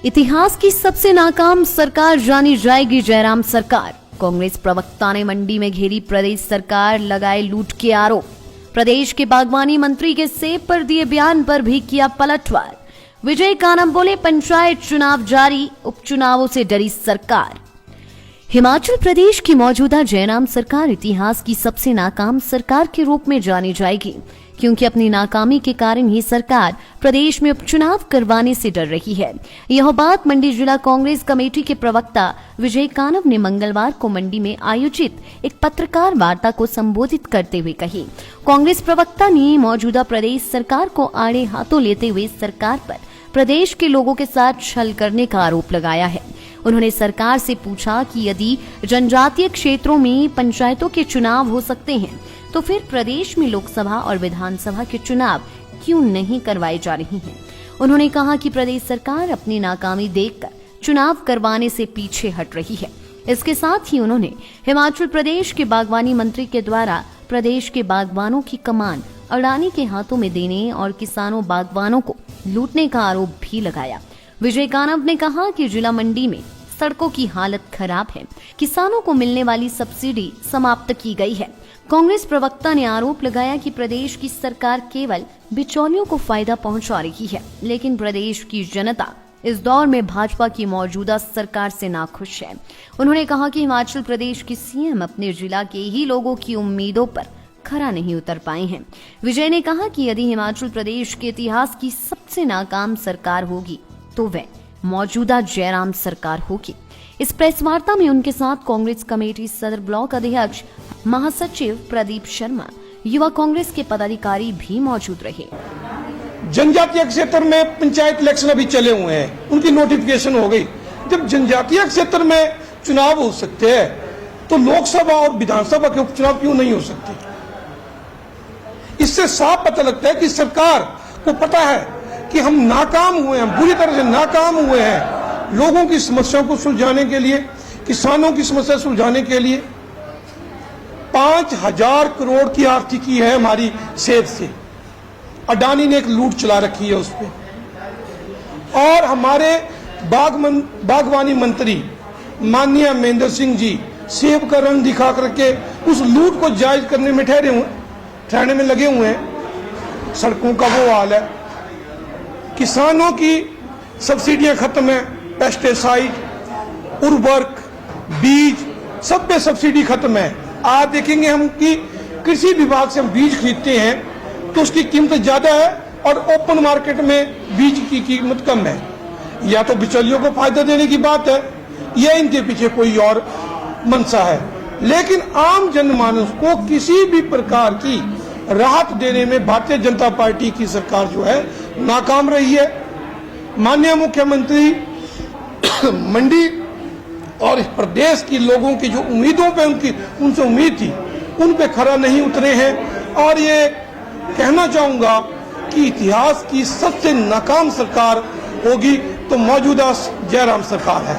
इतिहास की सबसे नाकाम सरकार जानी जाएगी जयराम सरकार। कांग्रेस प्रवक्ता ने मंडी में घेरी प्रदेश सरकार, लगाए लूट के आरोप। प्रदेश के बागवानी मंत्री के सेब पर दिए बयान पर भी किया पलटवार। विजय कानम बोले, पंचायत चुनाव जारी, उपचुनावों से डरी सरकार। हिमाचल प्रदेश की मौजूदा जयराम सरकार इतिहास की सबसे नाकाम सरकार के रूप में जानी जाएगी, क्योंकि अपनी नाकामी के कारण ही सरकार प्रदेश में उपचुनाव करवाने से डर रही है। यह बात मंडी जिला कांग्रेस कमेटी के प्रवक्ता विजय कानम ने मंगलवार को मंडी में आयोजित एक पत्रकार वार्ता को संबोधित करते हुए कही। कांग्रेस प्रवक्ता ने मौजूदा प्रदेश सरकार को आड़े हाथों लेते हुए सरकार पर प्रदेश के लोगों के साथ छल करने का आरोप लगाया है। उन्होंने सरकार से पूछा कि यदि जनजातीय क्षेत्रों में पंचायतों के चुनाव हो सकते हैं तो फिर प्रदेश में लोकसभा और विधानसभा के चुनाव क्यों नहीं करवाए जा रहे हैं। उन्होंने कहा कि प्रदेश सरकार अपनी नाकामी देखकर चुनाव करवाने से पीछे हट रही है। इसके साथ ही उन्होंने हिमाचल प्रदेश के बागवानी मंत्री के द्वारा प्रदेश के बागवानों की कमान अडानी के हाथों में देने और किसानों बागवानों को लूटने का आरोप भी लगाया। विजय कानम ने कहा कि जिला मंडी में सड़कों की हालत खराब है, किसानों को मिलने वाली सब्सिडी समाप्त की गई है। कांग्रेस प्रवक्ता ने आरोप लगाया कि प्रदेश की सरकार केवल बिचौलियों को फायदा पहुंचा रही है, लेकिन प्रदेश की जनता इस दौर में भाजपा की मौजूदा सरकार से नाखुश है। उन्होंने कहा कि हिमाचल प्रदेश की सीएम अपने जिला के ही लोगों की उम्मीदों पर खरा नहीं उतर पाए हैं। विजय ने कहा कि यदि हिमाचल प्रदेश के इतिहास की सबसे नाकाम सरकार होगी तो वह मौजूदा जयराम सरकार होगी। इस प्रेस वार्ता में उनके साथ कांग्रेस कमेटी सदर ब्लॉक अध्यक्ष महासचिव प्रदीप शर्मा, युवा कांग्रेस के पदाधिकारी भी मौजूद रहे। जनजातीय क्षेत्र में पंचायत इलेक्शन अभी चले हुए हैं, उनकी नोटिफिकेशन हो गई। जब जनजातीय क्षेत्र में चुनाव हो सकते हैं तो लोकसभा और विधानसभा के उपचुनाव क्यों नहीं हो सकते? इससे साफ पता लगता है कि सरकार को पता है कि हम नाकाम हुए हैं, बुरी तरह से नाकाम हुए हैं लोगों की समस्याओं को सुलझाने के लिए, किसानों की समस्या सुलझाने के लिए। 5,000 करोड़ की आर्थिकी है हमारी सेब से, अडानी ने एक लूट चला रखी है उस पर। और हमारे बागवानी मंत्री माननीय महेंद्र सिंह जी सेब का रंग दिखा करके उस लूट को जायज करने में ठहरने में लगे हुए हैं। सड़कों का वो हाल है, किसानों की सब्सिडियां खत्म है, पेस्टिसाइड, उर्वरक, बीज, सब पे सब्सिडी खत्म है। आज देखेंगे हम कि कृषि विभाग से हम बीज खरीदते हैं तो उसकी कीमत ज्यादा है और ओपन मार्केट में बीज की कीमत कम है। या तो बिचौलियों को फायदा देने की बात है या इनके पीछे कोई और मंशा है, लेकिन आम जनमानस को किसी भी प्रकार की राहत देने में भारतीय जनता पार्टी की सरकार जो है नाकाम रही है। माननीय मुख्यमंत्री मंडी और इस प्रदेश की लोगों की जो उम्मीदों पे उनसे उम्मीद थी उन पे खरा नहीं उतरे हैं। और ये कहना चाहूंगा कि इतिहास की सबसे नाकाम सरकार होगी तो मौजूदा जयराम सरकार है।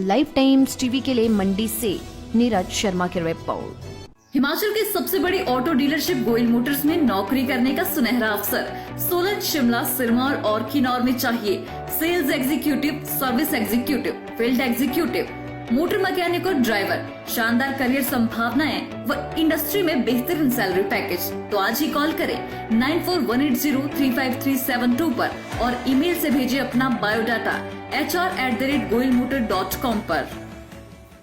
लाइव टाइम्स टीवी के लिए मंडी से नीरज शर्मा की रिपोर्ट। हिमाचल की सबसे बड़ी ऑटो डीलरशिप गोयल मोटर्स में नौकरी करने का सुनहरा अवसर। सोलन, शिमला, सिरमौर और किन्नौर में चाहिए sales executive, service executive, field executive, motor mechanic और ड्राइवर। शानदार करियर संभावनाएं व इंडस्ट्री में बेहतरीन सैलरी पैकेज। तो आज ही कॉल करें 9418035372 पर और ईमेल से भेजिए अपना बायोडाटा hr@goyalmotor.com पर।